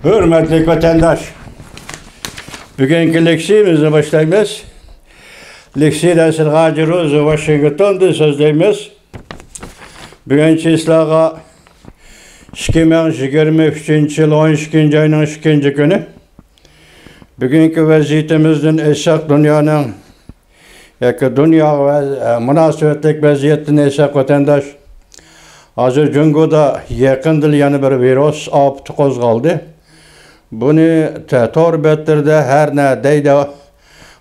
Hürmetli vatandaş, bugünkü leksiyimizi başlayımız. Leksiya Silgacı Rozu Washington'da sözleyimiz. Bugünkü islağa 2023 yıl 12. ayının 2. günü. Bugünkü vaziyetimizden eşak dünyanın dünya ve münasebetlik vaziyetini eşak vatandaş. Hazır Cungu'da yakındır yani bir virüs aptı kozgaldı. Bunu torbettirde her ne deydi.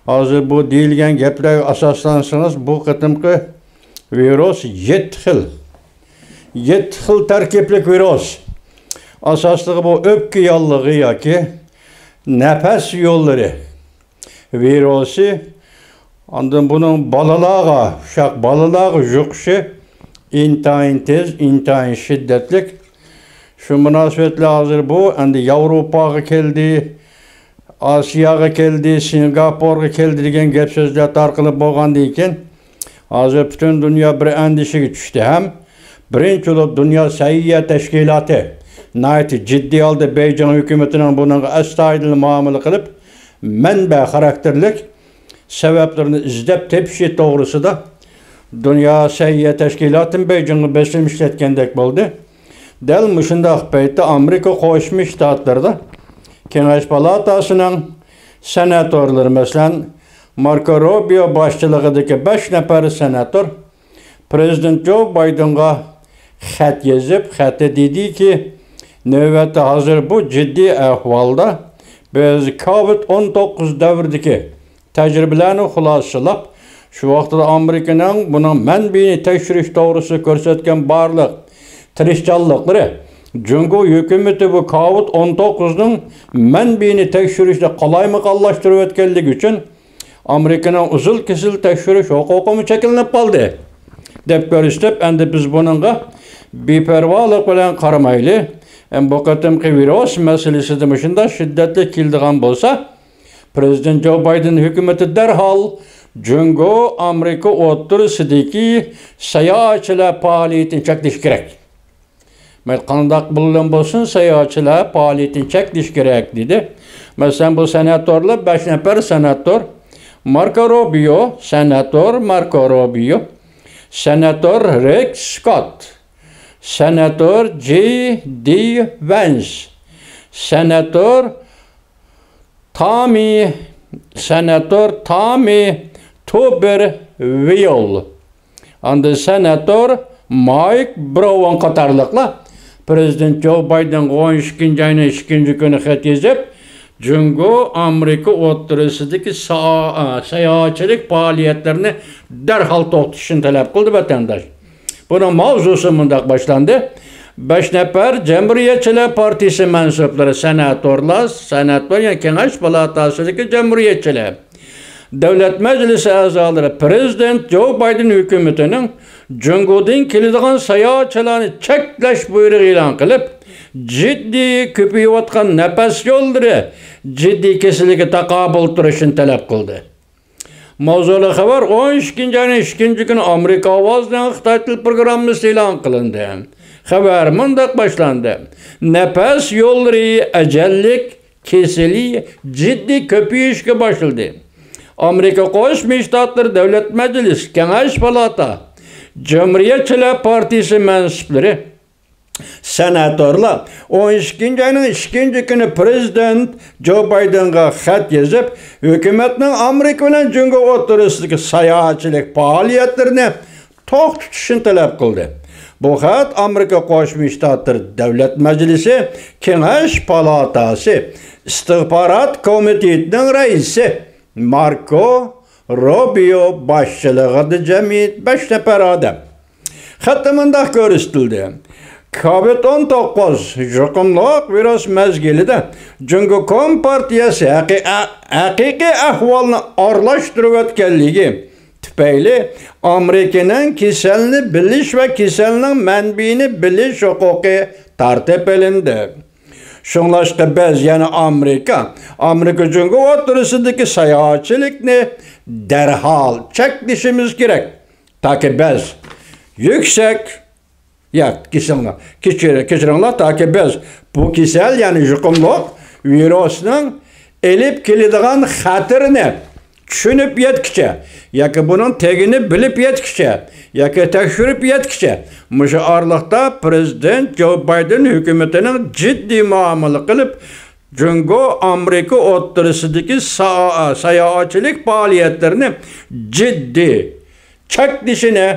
Hazır bu deyilgen gepler asaslansınız. Bu kıtımkı virüs 7 xil terkiplik virüs. Asaslığı bu öpkü yallığı ya ki nefes yolları virüsü. Andın bunun balalığa jukşu intayin tez, intayin şiddetlik. Şu münasebetle hazır bu. Endi Avrupa'ya geldi, Asya'ya geldi, Singapur'a geldi degen gep sözler tarqılıb bolğan deyken hazır bütün dünya bir endişe düştü. Hem birinci olup Dünya Səhiyyə Teşkilatı nayeti ciddi aldı Beycan hükümetinin bunun astaydil muamele kılıp menbe karakterlik sebeplerini izlep tepşi doğrusu da Dünya Səhiyyə Teşkilatı'nın Beycan'ı beslemiş işletkendek oldu. Delmişinde peyte Amerika Koşmuş Ştatlar'da Kengaş Palatası'nın senatörleri mesela Marco Rubio başçılığındaki 5 nefer senatör Prezident Joe Biden'a xat yazıp xatı dedi ki növbette hazır bu ciddi ahvalda biz COVID-19 devrdeki tecrübelerini hulasılap şu vaxtda Amerika'nın bunun mənbini tekşiriş doğrusu körsetken barlıq tirişçallıqları Cungu hükümeti bu COVID-19'nun mənbini tekşirişte qalaymakallaştırıp etkenlik için Amerika'nın uzul kesil tekşiriş hukukumu çekilinip kaldı. Dep görüstüp endi biz bununla bipervalık bilen qaramaylı bu qatımki virüs meselesi demişinde şiddetli kildiğen bolsa Prezident Joe Biden hükümeti derhal Cungu Amerika oturusideki seyahatçiler faaliyetini çekliş gerek. Qandaq bulunan bolsun seyahatçiler faaliyetini çekliş gerek dedi. Mesela bu senatörler 5 nefer senatör Marco Rubio, Senatör Rick Scott, Senatör J.D. Vance, Senatör Tommy Tuberville, and Senatör Mike Brown qatarlıqla Prezident Joe Biden 12. ayının 2. günü xat yazıp Cungu Amerika oturusidagi seyahatçilik faaliyetlerini derhal to'xtatishni talab qildi vatandaş. Bunun mavzusi mundaq başlandı. 5 nefer Cumhuriyetçiler Partisi mensupları senatör yani Kengaş Palatası'ndaki Cumhuriyetçiler. Devlet Meclisi azaları Prezident Joe Biden hükümetinin Cungu'dan kilidgan seyahatçilerini çekleş buyruğu ilan kılıp ciddi köpüyotgan nefes yolları ciddi kesiligi takabul turuşunu talep kıldı. Mavzulu haber 12. ayının 2. günü Amerika Avaz'dan Xitay Til programması ilan kılındı. Haber mındak başlandı. Nefes yolları ecellik kesili ciddi köpüyüşke başladı. Amerika Koşmuş Ştatları Devlet Meclisi, Kengaş Palata, Cumhuriyetçiler Partisi mensupları, senatörler 12. ayının 2. günü Prezident Joe Biden'a xat yazıp hükümetinin Amerika ile Cungu oturusidagi seyahatçilik faaliyetlerini to'xtatishni talab qildi. Bu xat Amerika Qo'shma Shtatlar Davlat Majlisi Kengash Palatasi İstihbarat Komitetining raisi Marco Rubio başçılığında cemiyet 5 nefer adam. Xatda mundaq ko'rsatildi. COVID-19 yuqumliq virus mezgilida Cungu Kompartiyasi haqiqiy ahvolni aralashtirib o'tganligi tufayli Amerikaning kasalni bilish va kasalning manbini bilish huquqi tartib etildi. Şunlaştı biz yani Amerika Cungu oturusidagi seyahatçilikni derhal çekişimiz gerek. Ta ki biz yüksek Ya keçiringlar taki biz bu kesel yani yuqumluq virusning elib keladigan xatirini tushunib yetkicha yoki bunun tegini bilib yetkicha yoki tekshirib yetkicha mushu orliqda prezident Joe Biden hukumatining jiddiy muomala qilib Jungo Amerika o'ttirisidagi sayohatchilik faoliyatlarini jiddiy cheklashini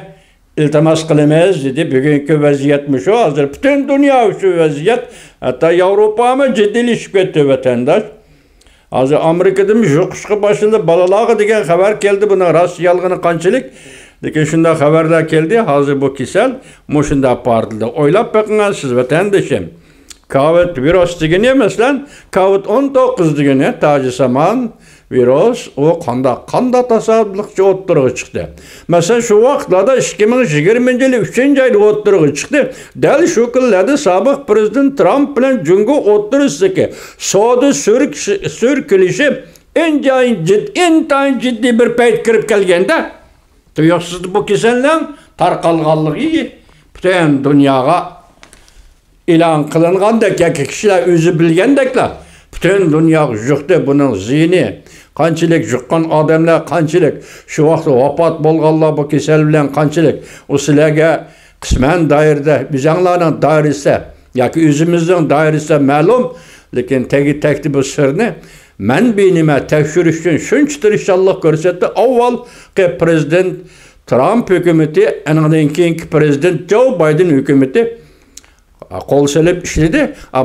iltimos qilamiz dedi. Bugungi vaziyatmi shu? Hozir butun dunyo shu vaziyat. Hatto Yevropami jiddiylashib ketdi vatandosh. Hozir Amerikada juqishqi boshida balalar degan xabar keldi. Buni rost yolg'oni qanchalik? Lekin shunday xabarlar keldi. Hozir bu kasal mushunda partildi. O'ylab boqing siz vatandoshim. Covid virus degani emaslan, Covid-19 degani tojisamon virus o qanda tasavvurlikcha o'ttirg'i chiqdi. Masalan, shu vaqtlarda 2020-yil 3-oyda o'ttirg'i chiqdi. Dal shu kunlarda sobiq prezident Trump bilan Jungo o'ttirisidagi savdo sürkilishi intayin jiddiy bir payt kirib kelganda, tuyuqsiz bu kasallik tarqalganligi butun dunyoga e'lon qilingandek, yoki kishilar o'zi bilgandeklar butun dunyo yuqdi. Buning ziyni qanchalik yuqqan odamlar qanchalik, shu vaqtda vafot bo'lganlar bu kasal bilan qanchalik, ularga qisman doirada, bizanglarning doirasida yoki o'zimizning doirasida ma'lum, lekin tagi bu sirni manbai nima tekshirish uchun shuncha tirishchilik ko'rsatdi. Avvalgi prezident Trump hukumati, andan keyingi prezident Joe Biden hukumati qo'l silib ishladi.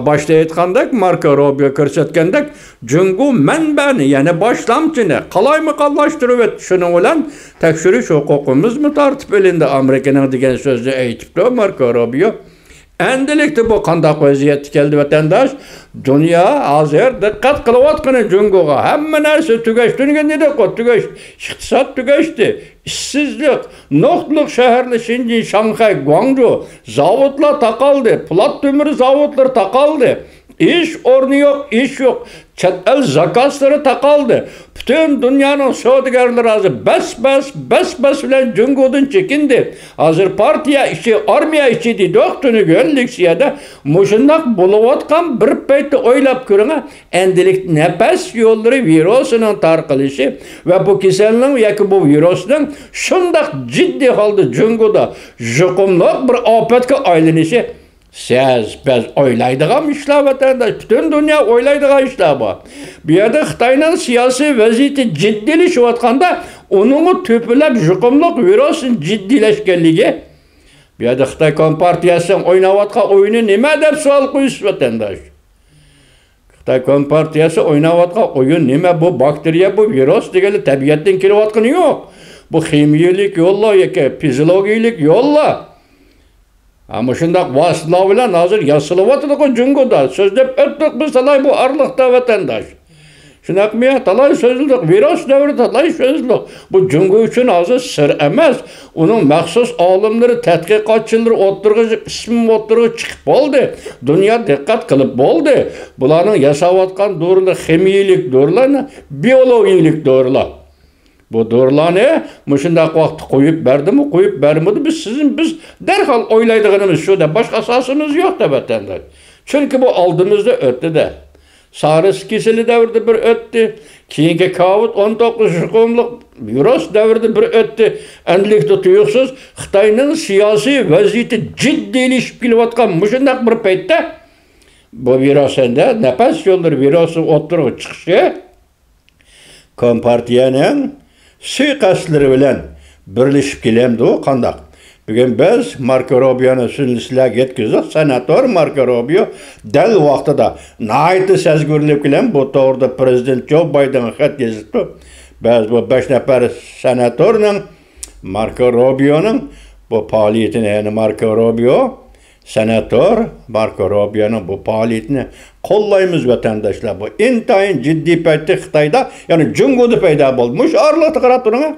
Boshda aytgandek, Marco Rubio ko'rsatgandek, Jungo manbani, ya'ni boshlamchini qalaymi-qallashtirib o'tdi. Shuning bilan tekshirish huquqimizni tortib olindi. Amerikaning degan so'zni aytibdi Marco Rubio. Endilikda bu qanday vaziyat keldi vatandosh? Dunyo hozir diqqat qilayotgan Jungoga. Hamma narsa tugashdi. Nega tugash? Iqtisod tugashdi. İşsizlik, noktalık şehirli Şinci, Şanghay, Guangzhou, zavodlar taqaldı, plat tömürü zavodları taqaldı. İş ornu yok, iş yok. Chet el zakasları taqaldı. Bütün dünyanın savdogarlari hazır bas bilen Jungo'dan çekindi. Hazır partiya işi, armiya işi deydi. Oqtunu Leksiyada muşundak buluvatkan bir paytı oylap körüne endilik nefes yolları virusunun tarqılışı ve bu keselinin yoki bu virusunun şundak ciddi halde Jungo'da juqumluq bir afetke aylanışı. Biz oylaydigan işler vatandaş, bütün dünya oylaydigan işler bu. Bir yerde Xitayning siyasi vaziyeti jiddiyleşiyotganda, onun töpülep juqumluq virusun jiddiyleşkenligi. Bir yerde Xitay Kompartiyasının oynayotgan oyunu nima deb savol qo'yish vatandaş. Xitay Kompartiyasi oynayotgan oyun nima? Bu bakteriya, bu virus degani tabiatdan kelayotgani yo'q. Bu ximiyalik yo'llar yoki fiziologiyalik yo'llar. Ama şundak vasıtlar bilen hazır yasılıvatılık o Jungo'da. Sözlep öttük biz talay bu arlıkta vatandaş. Şundak mı ya? Talay sözlük. Virüs devri talay sözlük. Bu Jungo için hazır sır emez. Onun məxsus alimleri, tədqiqatçıları oturğucu, ismi oturğucu çıkıp oldu. Dünya dikkat kılıp oldu. Bunların yasavatkan doğrular, ximiyilik doğrular, biyologiyilik doğrular. Bu doğrularını muşundak vakti koyup verdi mi, koyup vermedi biz derhal oylaydıqınımız şu da başka asasımız yok da vatandaş. Çünkü bu aldığımızda öttü de. SARS keseli devirde bir öttü. Keyingi Covid-19 juqumluq virus devirde bir öttü. Endilikde tuyuqsuz Xitayning siyasi vaziyeti jiddiyleşip kelayotgan muşundak bir paytda bu virusunda nefes yolları virusu oturup çıkışı Kompartiyaning suiqasdlari bilan birlashib kelamdi u qandaq. Bugun biz Marco Rubio'ni sizlarga yetkazdik. Senator Marco Rubio dal vaqtida nihoyatda sezgurlik bilan bu to'g'rida prezident Joe Bidenga xat yozibdi. Biz bu 5 nafar senatorning Marco Rubio'ning bu faoliyatini, ya'ni Marco Rubio senator Marco Rubio'ning bu faoliyatini qo'llaymiz vatandaşlar. Bu intayin ciddi paytda Xitoyda, ya'ni Jungo'da paydo bo'lmuş. Arliqda qarab turing.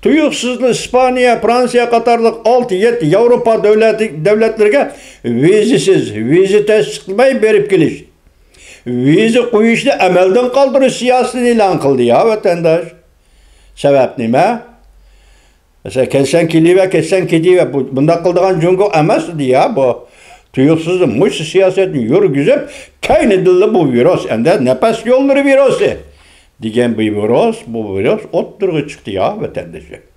Tuyuqsizlik İspaniya, Fransiya qatorliq 6-7 Yevropa davlatlarga vizasiz, viza tasdiqlamay berib kelish. Viza qo'yishni amaldan qoldirish siyosatini e'lon qildi ya vatandaş. Sabab nima? Mesela kessen kilive, kessen kidive. Bunda kıldığın cungu emezdi ya bu. Tuyulsuzun, muş siyasetin yürü güzel. Kayne dilli bu virüs. Ende nefes yolları virüsü. Digen bu virüs, ot durgu çıktı ya vatandaşı.